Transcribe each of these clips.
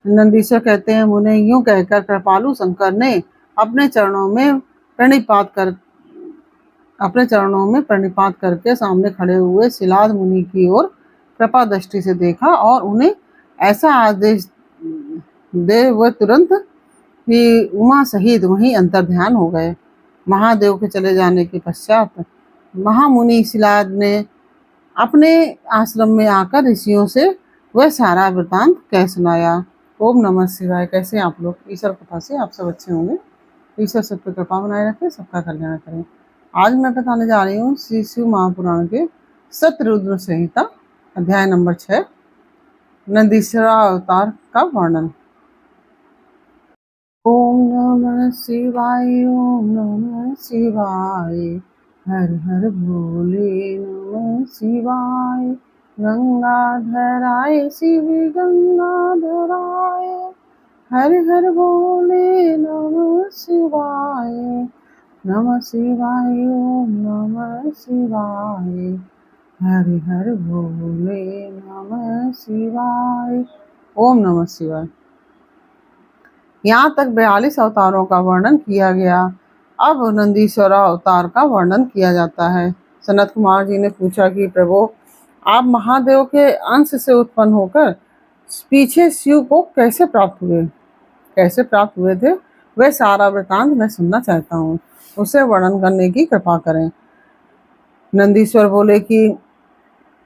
नंदीश्वर कहते हैं, मुने यूं कहकर कृपालु शंकर ने अपने चरणों में प्रणिपात कर अपने चरणों में प्रणिपात करके सामने खड़े हुए शिलाद मुनि की ओर कृपा दृष्टि से देखा और उन्हें ऐसा आदेश दे वह तुरंत ही उमा सहित वहीं अंतर्ध्यान हो गए। महादेव के चले जाने के पश्चात महामुनि शिलाद ने अपने आश्रम में आकर ऋषियों से वह सारा वृतांत कह सुनाया। ओम नमः शिवाय। कैसे आप लोग? ईश्वर कृपा से आप सब अच्छे होंगे। ईश्वर सब पे कृपा बनाए रखे, सबका कल्याण करें। आज मैं बताने जा रही हूँ श्री शिव महापुराण के सतरुद्र संहिता अध्याय नंबर 6 नंदीश्वर अवतार का वर्णन। ओम नमः शिवाय, ओम नमः शिवाय, हर हर भोले नमः शिवाय, गंगाधराय शिव गंगाधराय, हर हर भोले नमः शिवाय, नमः शिवाय, ओम नमः शिवाय, हर हर भोले नमः शिवाय, ओम नमः शिवाय। यहाँ तक 42 अवतारों का वर्णन किया गया। अब नंदीश्वर अवतार का वर्णन किया जाता है। सनत कुमार जी ने पूछा कि प्रभु, आप महादेव के अंश से उत्पन्न होकर पीछे शिव को कैसे प्राप्त हुए थे? वह सारा वृतांत मैं सुनना चाहता हूँ, उसे वर्णन करने की कृपा करें। नंदीश्वर बोले कि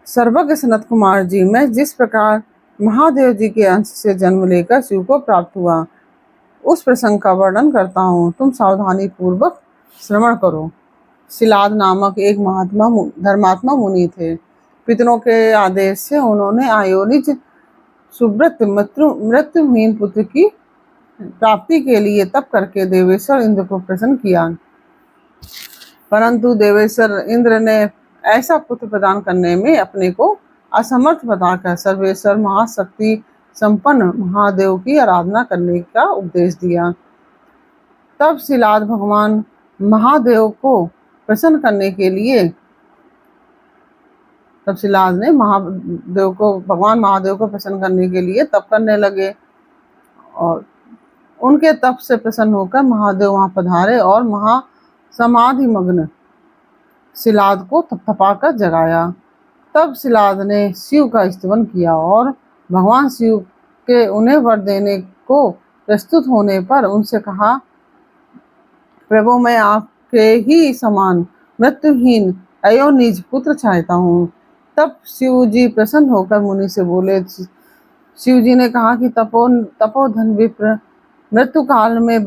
सर्वज्ञ सनत कुमार जी, मैं जिस प्रकार महादेव जी के अंश से जन्म लेकर शिव को प्राप्त हुआ उस प्रसंग का वर्णन करता हूँ, तुम सावधानी पूर्वक श्रवण करो। शिलाद नामक एक धर्मात्मा मुनि थे। पितरों के आदेश से उन्होंने आयोनिज सुव्रत मृत्युहीन पुत्र की प्राप्ति के लिए तप करके देवेश्वर इंद्र को प्रसन्न किया, परंतु देवेश्वर इंद्र ने ऐसा पुत्र प्रदान करने में अपने को असमर्थ बताकर सर्वेश्वर महाशक्ति संपन्न महादेव की आराधना करने का उपदेश दिया। तब शिलाद भगवान महादेव को प्रसन्न करने के लिए भगवान महादेव को प्रसन्न करने के लिए तप करने लगे और उनके तप से प्रसन्न होकर महादेव वहां पधारे और महासमाधि मग्न शिलाद को थपथपाकर जगाया। तब शिलाद ने शिव का स्तवन किया और भगवान शिव के उन्हें वर देने को प्रस्तुत होने पर उनसे कहा, प्रभु, मैं आपके ही समान मृत्युहीन अयोनिज पुत्र चाहता हूँ। तब शिव जी प्रसन्न होकर मुनि से बोले। शिव जी ने कहा कि तपोधन विप्र, मृत्यु काल में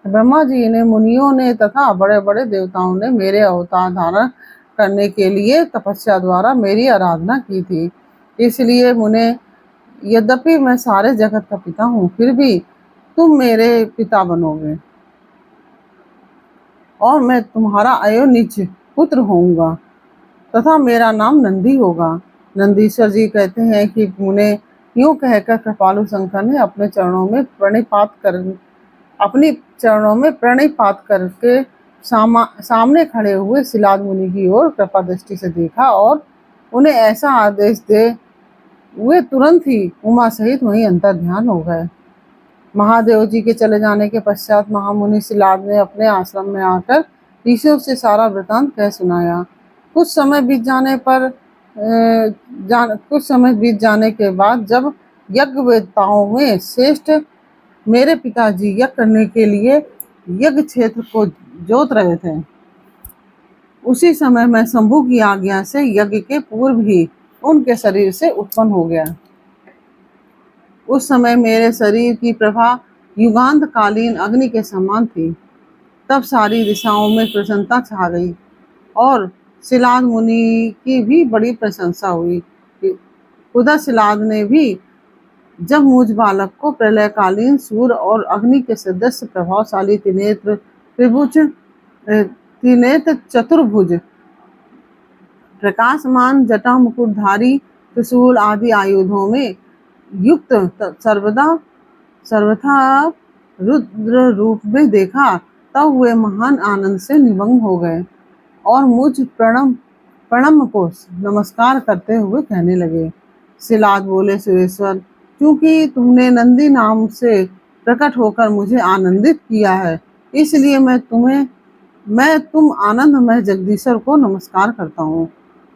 ब्रह्मा जी ने, मुनियों ने तथा बड़े बड़े देवताओं ने मेरे अवतार धारण करने के लिए तपस्या द्वारा मेरी आराधना की थी। इसलिए मुने, यद्यपि मैं सारे जगत का पिता हूँ, फिर भी तुम मेरे पिता बनोगे और मैं तुम्हारा अयोनिज पुत्र होऊंगा तथा मेरा नाम नंदी होगा। नंदीश्वर जी कहते हैं कि मुने यूं कहकर कृपालु शंकर ने अपने चरणों में प्रणिपात करके सामने खड़े हुए शिलाद मुनि की ओर कृपा दृष्टि से देखा और उन्हें ऐसा आदेश दे वे तुरंत ही उमा सहित वहीं अंतर्ध्यान हो गए। महादेव जी के चले जाने के पश्चात महामुनि शिलाद ने अपने आश्रम में आकर ऋषियों से सारा वृतांत कह सुनाया। कुछ समय बीत जाने के बाद जब यज्ञवेत्ताओं में श्रेष्ठ मेरे पिताजी यज्ञ करने के लिए यज्ञ क्षेत्र को जोत रहे थे, उसी समय मैं शंभु की आज्ञा से यज्ञ के पूर्व ही उनके शरीर से उत्पन्न हो गया। उस समय मेरे शरीर की प्रभा युगांत कालीन अग्नि के समान थी। तब सारी दिशाओं में प्रसन्नता छा गई और शिलाद मुनि की भी बड़ी प्रशंसा हुई। उधर शिलाद ने भी जब मुझ बालक को प्रलयकालीन सूर्य और अग्नि के सदस्य प्रभावशाली त्रिनेत्र चतुर्भुज प्रकाशमान जटा मुकुटधारी त्रिशूल आदि आयुधों में युक्त सर्वथा रुद्र रूप में देखा, तब वे महान आनंद से निमग्न हो गए और मुझ प्रणम को नमस्कार करते हुए कहने लगे। शिलाद बोले, सुरेश्वर, क्योंकि तुमने नंदी नाम से प्रकट होकर मुझे आनंदित किया है, इसलिए मैं तुम आनंदमय जगदीश्वर को नमस्कार करता हूँ।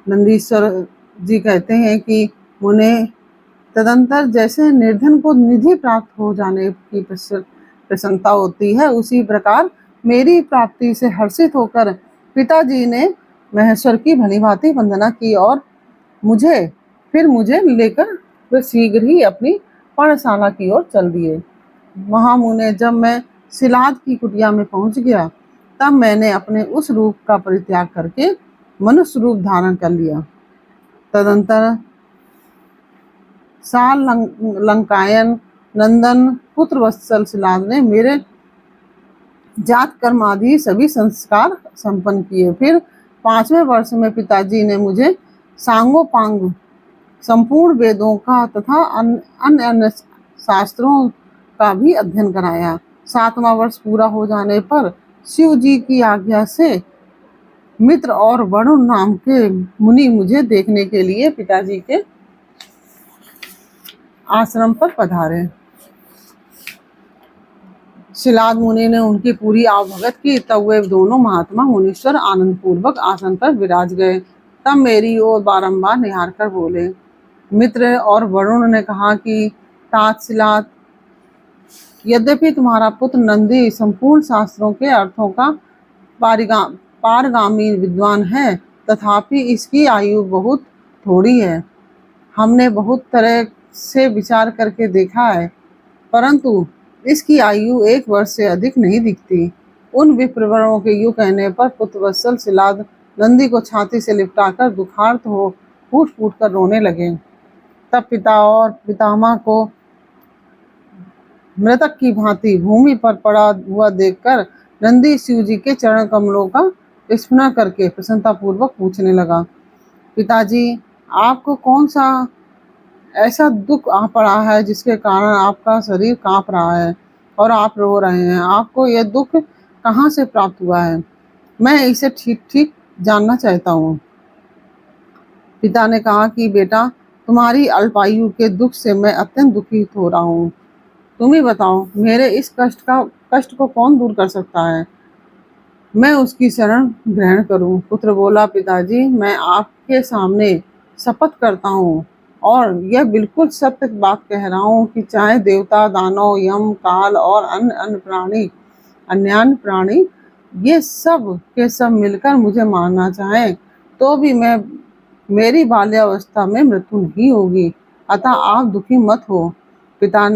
नंदीश्वर जी कहते हैं कि उन्हें तदंतर जैसे निर्धन को निधि प्राप्त हो जाने की प्रसन्नता होती है, उसी प्रकार मेरी प्राप्ति से हर्षित होकर पिताजी ने महेश्वर की भलीभांति वंदना की और मुझे लेकर वे शीघ्र ही अपनी पर्णशाला की ओर चल दिए। महामुने, जब मैं सिलाद की कुटिया में पहुंच गया, तब मैंने अपने उस रूप का परित्याग करके मनुष्य रूप धारण कर लिया। तदंतर साल लंकायन नंदन पुत्र वत्सल सिलाद ने मेरे जात कर्म आदि सभी संस्कार संपन्न किए। फिर 5वें वर्ष में पिताजी ने मुझे सांगोपांग संपूर्ण वेदों का तथा अन्य अन्य शास्त्रों का भी अध्ययन कराया। 7वां वर्ष पूरा हो जाने पर शिव जी की आज्ञा से मित्र और वरुण नाम के मुनि मुझे देखने के लिए पिताजी के आश्रम पर पधारे। शिलाद मुनि ने उनकी पूरी आवभगत की, तब वे दोनों महात्मा मुनीश्वर आनंद पूर्वक आसन पर विराज गए। तब मेरी ओर बारंबार निहार कर बोले। मित्र और वरुण ने कहा कि तात शिलाद, यद्यपि तुम्हारा पुत्र नंदी संपूर्ण शास्त्रों के अर्थों का पारगामी विद्वान है, तथापि इसकी आयु बहुत थोड़ी है। हमने बहुत तरह से विचार करके देखा है, परंतु इसकी आयु 1 वर्ष से अधिक नहीं दिखती। उन विप्रवरों के यूं कहने पर पुत्रवत्सल शिलाद नंदी को छाती से लिपटाकर दुखार्त हो फूट फूट कर रोने लगे। तब पिता और पितामह को मृतक की भांति भूमि पर पड़ा हुआ देखकर नंदी शिव जी के चरण कमलों का स्मरण करके प्रसन्नता पूर्वक पूछने लगा, पिताजी, आपको कौन सा ऐसा दुख आ पड़ा है जिसके कारण आपका शरीर कांप रहा है और आप रो रहे हैं? आपको यह दुख कहाँ से प्राप्त हुआ है? मैं इसे ठीक ठीक जानना चाहता हूँ। पिता ने कहा कि बेटा, तुम्हारी अल्पायु के दुख से मैं अत्यंत दुखित हो रहा हूँ। तुम ही बताओ, मेरे इस कष्ट को कौन दूर कर सकता है? मैं उसकी शरण ग्रहण करूं। पुत्र बोला, पिताजी, मैं आपके सामने शपथ करता हूँ और यह बिल्कुल सत्य बात कह रहा हूँ कि चाहे देवता, दानव, यम, काल और अन्य प्राणी ये सब के सब मिलकर मुझे मारना चाहें, तो भी मेरी बाल्यावस्था में मृत्यु नहीं होगी। अतः आप दुखी मत हो। पिता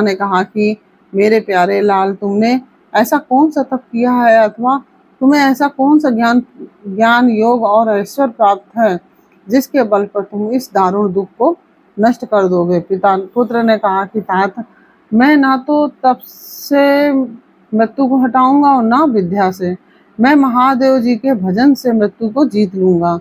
ने कहा कि मेरे प्यारे लाल, तुमने ऐसा कौन सा तप किया है अथवा तुम्हें ऐसा कौन सा ज्ञान योग और ऐश्वर्य प्राप्त है जिसके बल पर तुम इस दारुण दुख को नष्ट कर दोगे? पुत्र ने कहा कि तात, मैं ना तो तप से मृत्यु को हटाऊंगा और ना विद्या से। मैं महादेव जी के भजन से मृत्यु को जीत लूंगा।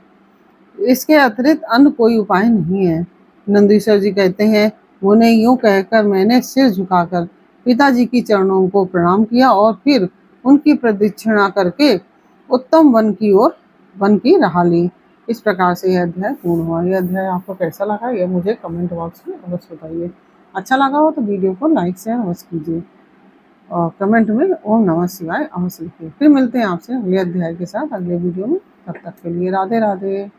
इसके अतिरिक्त अन्य कोई उपाय नहीं है। नंदीश्वर जी कहते हैं, उन्हें यूं कहकर मैंने सिर झुकाकर पिताजी की चरणों को प्रणाम किया और फिर उनकी प्रदक्षिणा करके उत्तम वन की राह ली। इस प्रकार से यह अध्याय पूर्ण हुआ। यह अध्याय आपको कैसा लगा, यह मुझे कमेंट बॉक्स में अवश्य बताइए। अच्छा लगा हो तो वीडियो को लाइक शेयर अवश्य कीजिए और कमेंट में ओम नमः शिवाय अवश्य लिखिए। फिर मिलते हैं आपसे अगले अध्याय के साथ अगले वीडियो में। तब तक के लिए राधे राधे।